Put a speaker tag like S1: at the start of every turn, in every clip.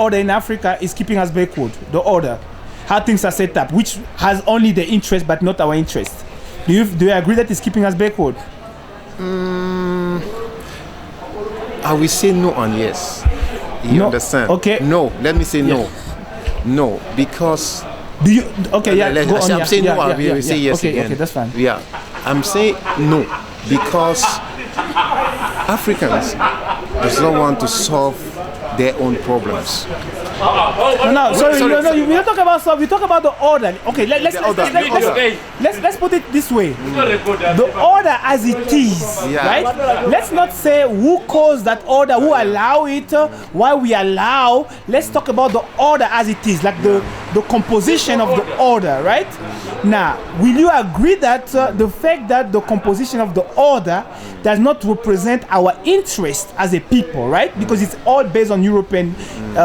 S1: order in Africa is keeping us backward. The order, how things are set up, which has only the interest but not our interest. Do you agree that it's keeping us backward?
S2: I will say no and yes. You understand?
S1: Okay.
S2: No, let me say no. No, because...
S1: Do you... Okay, yeah, go on.
S2: I'm saying no, I will say yes again.
S1: Okay, that's fine.
S2: Yeah, I'm saying no, because Africans does not want to solve their own problems.
S1: No, sorry. We don't talk about stuff. We talk about the order. Okay, let's put it this way. The order as it is, right? Let's not say who caused that order, who allow it, why we allow. Let's talk about the order as it is, like the composition of the order, right? Now, will you agree that the fact that the composition of the order does not represent our interest as a people, right? Because it's all based on European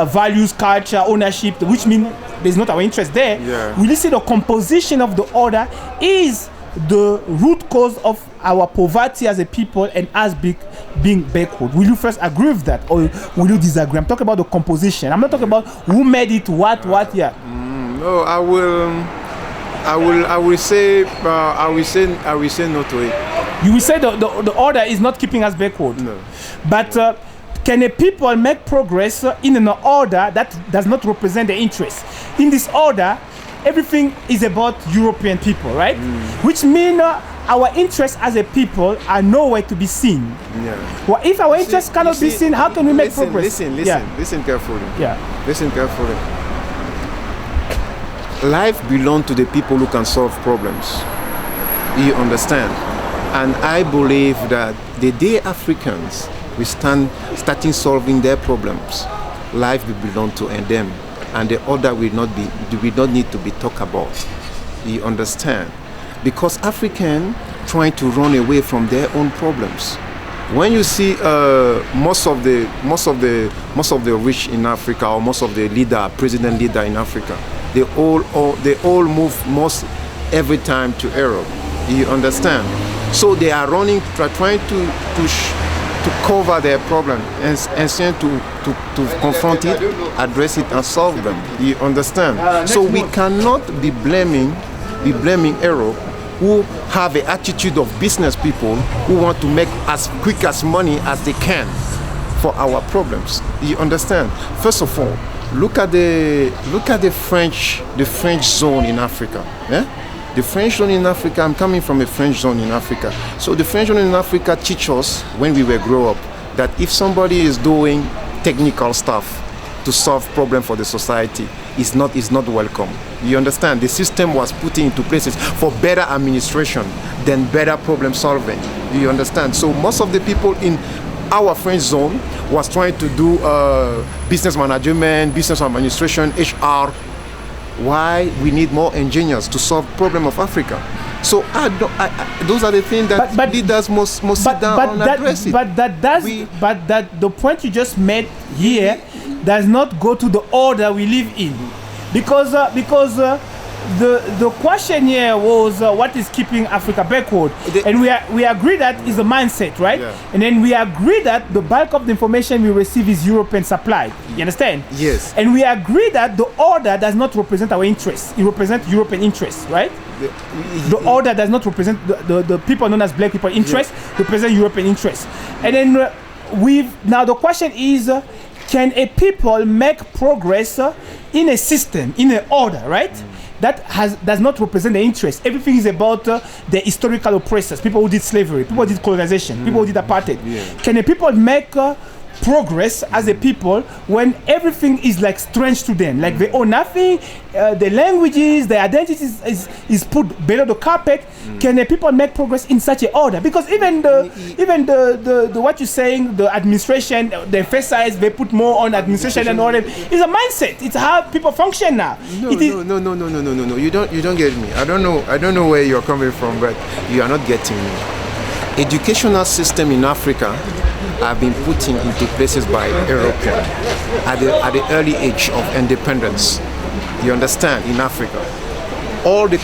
S1: values, culture, ownership, which means there's not our interest there. Will you say the composition of the order is the root cause of our poverty as a people and us being backward? Will you first agree with that, or will you disagree? I'm talking about the composition. I'm not talking about who made it, what, yeah.
S2: No, I will say no to it.
S1: You will say the order is not keeping us backward.
S2: No.
S1: But can a people make progress in an order that does not represent their interests? In this order, everything is about European people, right? Which means our interests as a people are nowhere to be seen. Well, if our interests cannot be seen, how can we make progress?
S2: Listen carefully. Listen carefully. Life belongs to the people who can solve problems. You understand? And I believe that the day Africans we starting solving their problems, life will belong to them, and the order will not need to be talked about. You understand? Because Africans trying to run away from their own problems. When you see most of the rich in Africa, or most of the president leader in Africa, they all move most every time to Europe. You understand? So they are trying to cover their problem and to confront it, address it, and solve them. You understand? So we cannot be blaming Europe, who have an attitude of business people who want to make as quick as money as they can for our problems. You understand? First of all, look at the French zone in Africa. The French zone in Africa, I'm coming from a French zone in Africa. So the French zone in Africa teach us when we were grow up that if somebody is doing technical stuff to solve problem for the society, is not welcome. You understand? The system was put into places for better administration than better problem solving. You understand? So most of the people in our French zone was trying to do business management, business administration, HR. Why we need more engineers to solve problem of Africa? So those are the things that leaders must sit down and address it. But
S1: the point you just made here does not go to the order we live in, because the question here was what is keeping Africa backward, and we agree that is a mindset, right? And then we agree that the bulk of the information we receive is European supply. You understand?
S2: Yes.
S1: And we agree that the order does not represent our interests; it represents European interests, right? The order does not represent the people known as black people interests, represent European interests. And then now the question is, can a people make progress in a system, in an order, right? That does not represent the interest. Everything is about the historical oppressors, people who did slavery, people who did colonization, people who did apartheid. Can a people make progress as a people when everything is like strange to them, like they own nothing, the languages, the identity is put below the carpet? Can the people make progress in such an order? Because even the what you're saying, the administration, the emphasis they put more on administration and all that is a mindset. It's how people function now.
S2: No. You don't get me. I don't know where you're coming from, but you are not getting me. Educational system in Africa have been put into places by Europeans at the early age of independence. You understand? In Africa, all the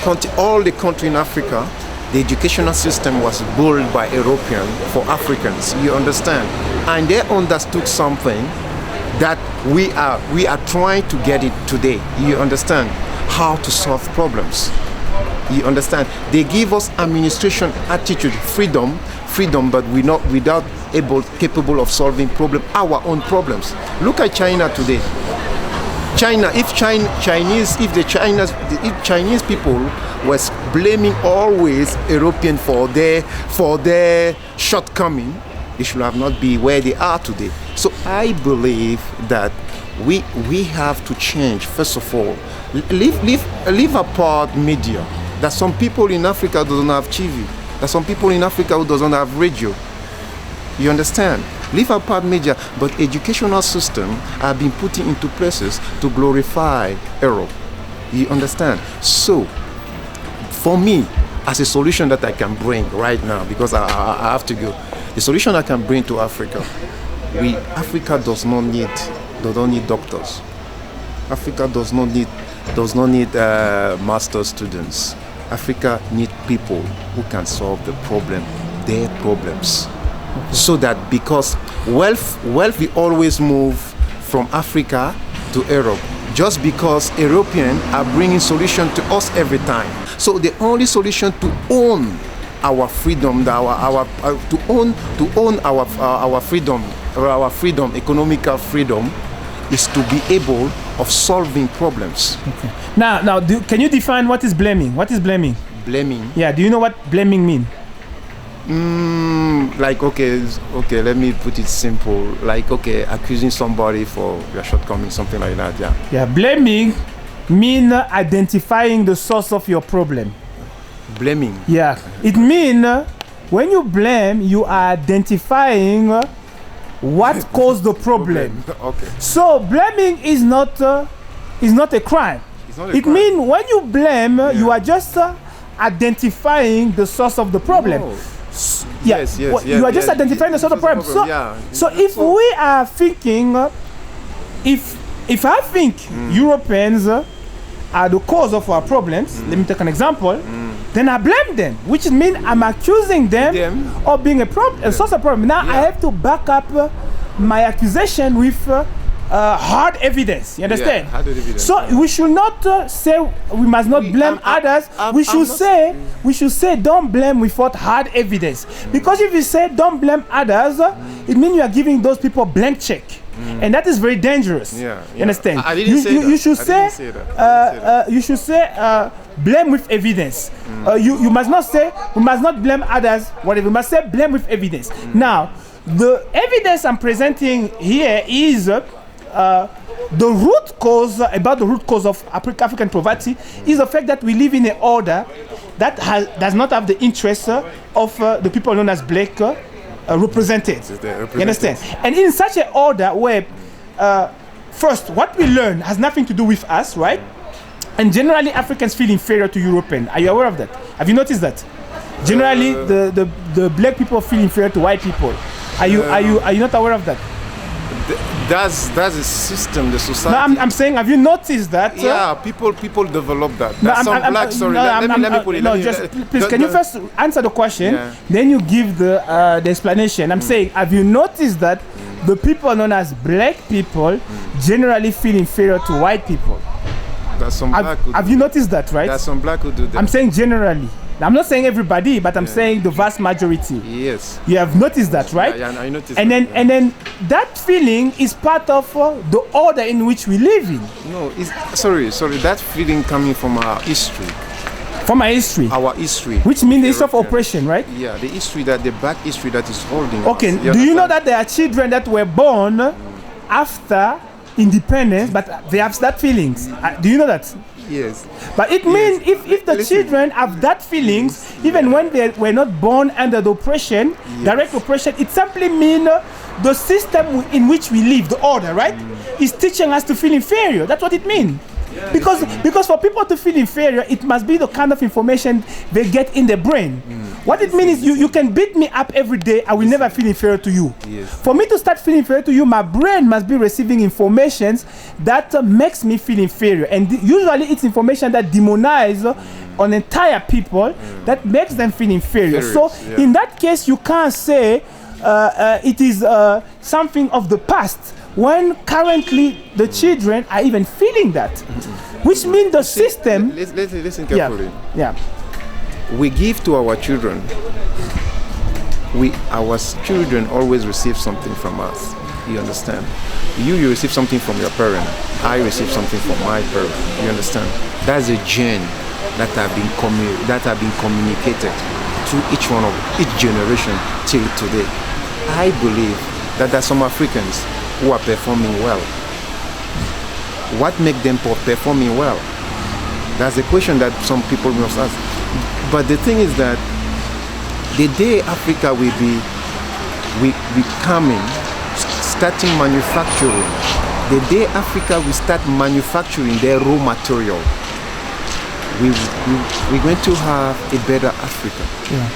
S2: country in Africa, the educational system was built by Europeans for Africans. You understand? And they understood something that we are trying to get it today. You understand how to solve problems. You understand? They give us administration attitude, freedom, but we're not capable of solving our own problems. Look at China today. If Chinese people was blaming always European for their shortcoming, they should have not be where they are today. So I believe that we have to change. First of all, leave apart media. That some people in Africa doesn't have TV. That some people in Africa who doesn't have radio. You understand? Leave apart media, but educational system have been put into places to glorify Europe. You understand? So, for me, as a solution that I can bring right now, because I have to go, the solution I can bring to Africa, Africa does not need doctors. Africa does not need master students. Africa needs people who can solve their problems. So that because wealth will always move from Africa to Europe, just because Europeans are bringing solution to us every time. So the only solution to own our freedom, to own our freedom, economical freedom, is to be able of solving problems.
S1: Okay. Now, can you define what is blaming? What is blaming?
S2: Blaming?
S1: Yeah. Do you know what blaming means?
S2: Okay, let me put it simple. Like, accusing somebody for their shortcomings, something like that. Yeah.
S1: Yeah. Blaming mean identifying the source of your problem.
S2: Blaming.
S1: Yeah. It mean when you blame, you are identifying what caused the problem.
S2: Okay.
S1: So blaming is not a crime. It means when you blame, you are just identifying the source of the problem.
S2: No.
S1: Yes. You are just identifying the source of the problem. So if we are thinking, if I think Europeans are the cause of our problems, let me take an example, then I blame them, which means I'm accusing them of being a source of problem. Now I have to back up my accusation with hard evidence. You understand?
S2: Hard evidence.
S1: So we should not say we must not blame others. We should say don't blame without hard evidence. Because if you say don't blame others, it means you are giving those people blank check. And that is very dangerous. You understand?
S2: I didn't say that.
S1: You should say blame with evidence. You must not say we must not blame others. Whatever. You must say blame with evidence. Now, the evidence I'm presenting here is the root cause of African poverty is the fact that we live in an order that does not have the interests of the people known as black represented. You understand? And in such an order where first what we learn has nothing to do with us, right? And generally Africans feel inferior to Europeans. Are you aware of that? Have you noticed that? Generally the black people feel inferior to white people. Are you not aware of that?
S2: That's a system, the society.
S1: No, I'm saying, have you noticed that?
S2: Yeah, people develop that.
S1: Please, can you first answer the question? Then you give the explanation. I'm saying, have you noticed that the people known as black people generally feel inferior to white people? Have you noticed that, right?
S2: There's some black who do that.
S1: I'm saying generally. I'm not saying everybody, but I'm saying the vast majority.
S2: Yes.
S1: You have noticed that, right?
S2: Yeah, I noticed.
S1: And then that feeling is part of the order in which we live in.
S2: No, sorry. That feeling coming from our history.
S1: From our history.
S2: Our history.
S1: Which means the history of oppression, right?
S2: Yeah, the black history that is holding.
S1: Okay. Do you know that there are children that were born after independence, but they have that feelings? Do you know that?
S2: Yes.
S1: But it means if the children have that feelings, even when they were not born under the oppression, direct oppression, it simply means the system in which we live, the order, right, is teaching us to feel inferior. That's what it means. Because for people to feel inferior, it must be the kind of information they get in their brain. What it means is you can beat me up every day, I will never feel inferior to you. For me to start feeling inferior to you, my brain must be receiving information that makes me feel inferior. And usually it's information that demonizes on entire people, that makes them feel inferior. So in that case, you can't say it is something of the past. when currently the children are even feeling that, which means the system.
S2: Listen carefully.
S1: Yeah.
S2: We give to our children. Our children always receive something from us. You understand? You receive something from your parent. I receive something from my parent. You understand? That's a gene that have been communicated to each generation till today. I believe that there are some Africans who are performing well. What makes them performing well? That's a question that some people must ask. But the thing is that the day Africa will be coming, starting manufacturing, the day Africa will start manufacturing their raw material, we're going to have a better Africa. Yeah.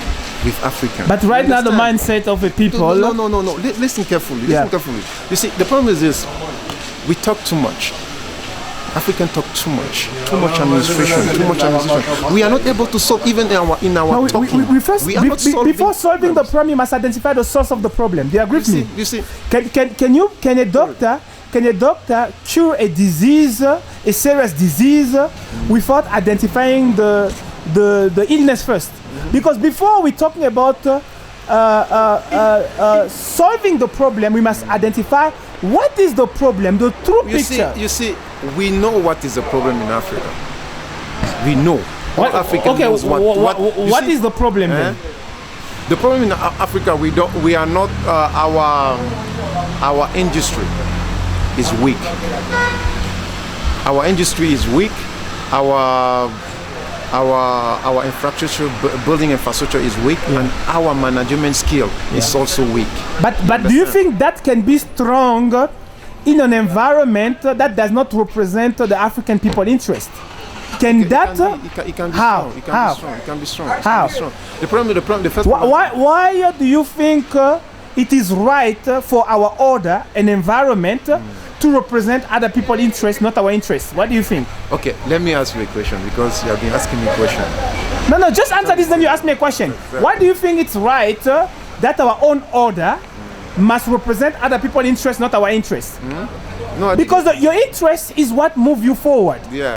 S2: With Africans.
S1: But right now the mindset of the people...
S2: No. Listen carefully. Listen carefully. You see, the problem is this. We talk too much. Africans talk too much. Too much administration. We are not able to solve even in our talking.
S1: Before solving the problem, you must identify the source of the problem. Do you agree with me?
S2: You see.
S1: Can a doctor cure a disease, a serious disease, without identifying the illness first? Because before we're talking about solving the problem, we must identify what is the problem, the true picture.
S2: You see, we know what is the problem in Africa. We know. All Africans knows
S1: what is the problem then?
S2: The problem in Africa, we are not, our industry is weak. Our industry is weak. Our infrastructure, building infrastructure is weak, and our management skill is also weak.
S1: But do you think that can be strong in an environment that does not represent the African people interest? Can that?
S2: It can be
S1: how?
S2: Strong. It can be strong.
S1: How?
S2: The first.
S1: Why do you think it is right for our order and environment to represent other people's interests, not our interests? What do you think?
S2: Okay, let me ask you a question, because you have been asking me a question.
S1: No, just answer this, then you ask me a question. Why do you think it's right that our own order must represent other people's interests, not our interests?
S2: No,
S1: because your interest is what moves you forward.
S2: Yeah.